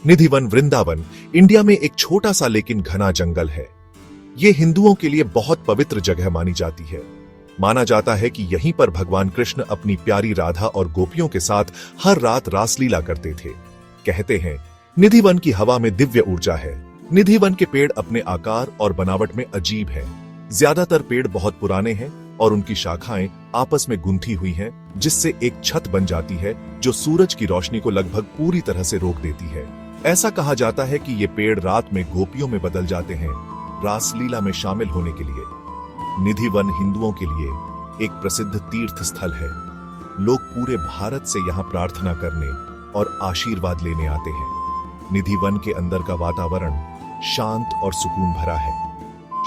Nidhivan Vrindavan India में एक छोटा सा लेकिन घना जंगल है। ये हिंदुओं के लिए बहुत पवित्र जगह मानी जाती है। माना जाता है कि यहीं पर भगवान कृष्ण अपनी प्यारी राधा और गोपियों के साथ हर रात रासलीला करते थे। कहते हैं निधिवन की हवा में दिव्य ऊर्जा है। निधिवन के पेड़ अपने आकार और बनावट में अजीब हैं। ज्यादातर पेड़ बहुत पुराने हैं और उनकी शाखाएं आपस में गुंथी हुई हैं, जिससे एक छत बन जाती है जो सूरज की रोशनी को लगभग पूरी तरह से रोक देती है। ऐसा कहा जाता है कि ये पेड़ रात में गोपियों में बदल जाते हैं, रासलीला में शामिल होने के लिए। निधिवन हिंदुओं के लिए एक प्रसिद्ध तीर्थ स्थल है। लोग पूरे भारत से यहाँ प्रार्थना करने और आशीर्वाद लेने आते हैं। निधिवन के अंदर का वातावरण शांत और सुकून भरा है।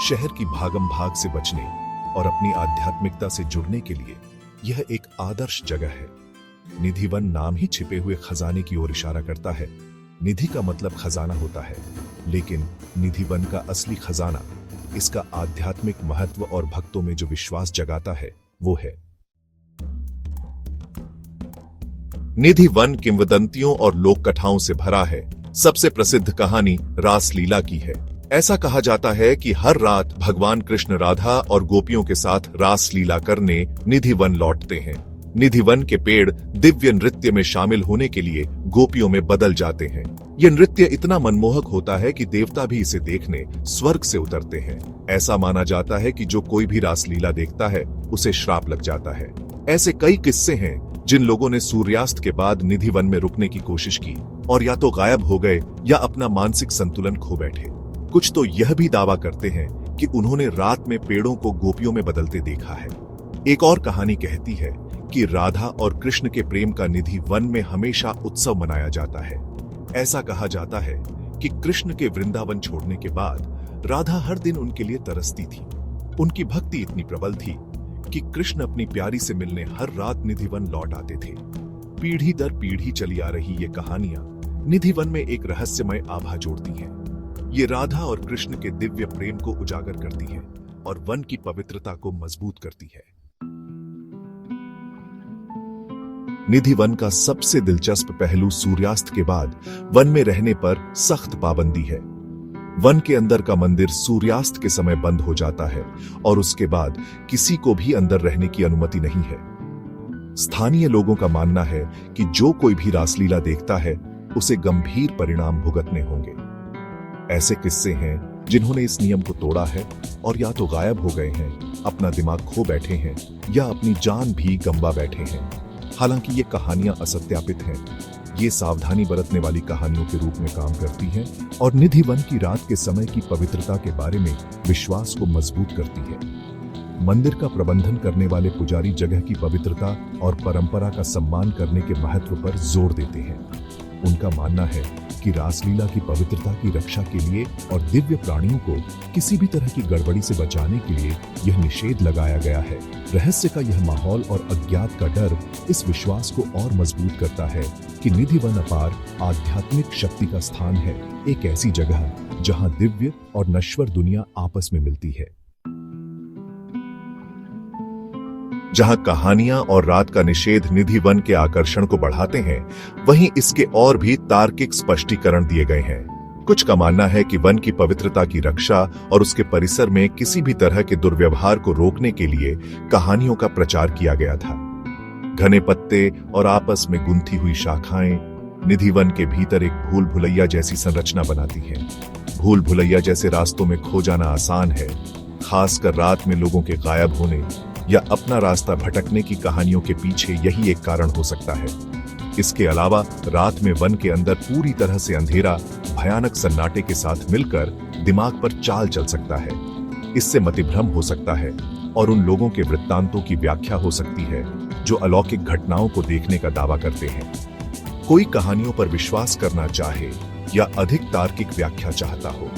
शहर की भागम भाग से बचने और अपनी आध्यात्मिकता से जुड़ने के लिए यह एक आदर्श जगह है। निधिवन नाम ही छिपे हुए खजाने की ओर इशारा करता है। निधि का मतलब खजाना होता है, लेकिन निधिवन का असली खजाना इसका आध्यात्मिक महत्व और भक्तों में जो विश्वास जगाता है वो है। निधिवन किंवदंतियों और लोक कथाओं से भरा है। सबसे प्रसिद्ध कहानी रासलीला की है। ऐसा कहा जाता है कि हर रात भगवान कृष्ण राधा और गोपियों के साथ रासलीला करने निधिवन लौटते हैं। निधिवन के पेड़ दिव्य नृत्य में शामिल होने के लिए गोपियों में बदल जाते हैं। यह नृत्य इतना मनमोहक होता है कि देवता भी इसे देखने स्वर्ग से उतरते हैं। ऐसा माना जाता है कि जो कोई भी रासलीला देखता है उसे श्राप लग जाता है। ऐसे कई किस्से हैं जिन लोगों ने सूर्यास्त के बाद निधिवन में रुकने की कोशिश की और या तो गायब हो गए या अपना मानसिक संतुलन खो बैठे। कुछ तो यह भी दावा करते हैं कि उन्होंने रात में पेड़ों को गोपियों में बदलते देखा है। एक और कहानी कहती है कि राधा और कृष्ण के प्रेम का निधिवन में हमेशा उत्सव मनाया जाता है। ऐसा कहा जाता है कि कृष्ण के वृंदावन छोड़ने के बाद राधा हर दिन उनके लिए तरसती थी। उनकी भक्ति इतनी प्रबल थी कि कृष्ण अपनी प्यारी से मिलने हर रात निधिवन लौट आते थे। पीढ़ी दर पीढ़ी चली आ रही ये कहानियां निधिवन में एक रहस्यमय आभा जोड़ती हैं। ये राधा और कृष्ण के दिव्य प्रेम को उजागर करती हैं और वन की पवित्रता को मजबूत करती है। निधिवन का सबसे दिलचस्प पहलू सूर्यास्त के बाद वन में रहने पर सख्त पाबंदी है। वन के अंदर का मंदिर सूर्यास्त के समय बंद हो जाता है और उसके बाद किसी को भी अंदर रहने की अनुमति नहीं है। स्थानीय लोगों का मानना है कि जो कोई भी रासलीला देखता है उसे गंभीर परिणाम भुगतने होंगे। ऐसे किस्से हैं जिन्होंने इस नियम को तोड़ा है और या तो गायब हो गए हैं, अपना दिमाग खो बैठे हैं या अपनी जान भी गंवा बैठे हैं। हालांकि ये कहानियां असत्यापित हैं। ये सावधानी बरतने वाली कहानियों के रूप में काम करती हैं और निधिवन की रात के समय की पवित्रता के बारे में विश्वास को मजबूत करती है। मंदिर का प्रबंधन करने वाले पुजारी जगह की पवित्रता और परंपरा का सम्मान करने के महत्व पर जोर देते हैं। उनका मानना है कि रासलीला की पवित्रता की रक्षा के लिए और दिव्य प्राणियों को किसी भी तरह की गड़बड़ी से बचाने के लिए यह निषेध लगाया गया है। रहस्य का यह माहौल और अज्ञात का डर इस विश्वास को और मजबूत करता है कि निधिवन अपार आध्यात्मिक शक्ति का स्थान है, एक ऐसी जगह जहां दिव्य और नश्वर दुनिया आपस में मिलती है। जहां कहानियां और रात का निषेध निधिवन के आकर्षण को बढ़ाते हैं, वहीं इसके और भी तार्किक स्पष्टीकरण दिए गए हैं। कुछ का मानना है कि वन की पवित्रता की रक्षा और उसके परिसर में किसी भी तरह के दुर्व्यवहार को रोकने के लिए कहानियों का प्रचार किया गया था। घने पत्ते और आपस में गुंथी हुई शाखाएं निधिवन के भीतर एक भूल भुलैया जैसी संरचना बनाती हैं। भूल भुलैया जैसे रास्तों में खो जाना आसान है, खासकर रात में लोगों के गायब होने या अपना रास्ता भटकने की कहानियों के पीछे यही एक कारण हो सकता है। इसके अलावा रात में वन के अंदर पूरी तरह से अंधेरा भयानक सन्नाटे के साथ मिलकर दिमाग पर चाल चल सकता है। इससे मतिभ्रम हो सकता है और उन लोगों के वृत्तांतों की व्याख्या हो सकती है जो अलौकिक घटनाओं को देखने का दावा करते हैं। कोई कहानियों पर विश्वास करना चाहे या अधिक तार्किक व्याख्या चाहता हो,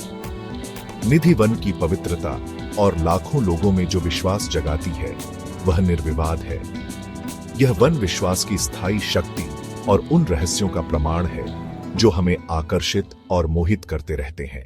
निधिवन की पवित्रता और लाखों लोगों में जो विश्वास जगाती है वह निर्विवाद है। यह वन विश्वास की स्थायी शक्ति और उन रहस्यों का प्रमाण है जो हमें आकर्षित और मोहित करते रहते हैं।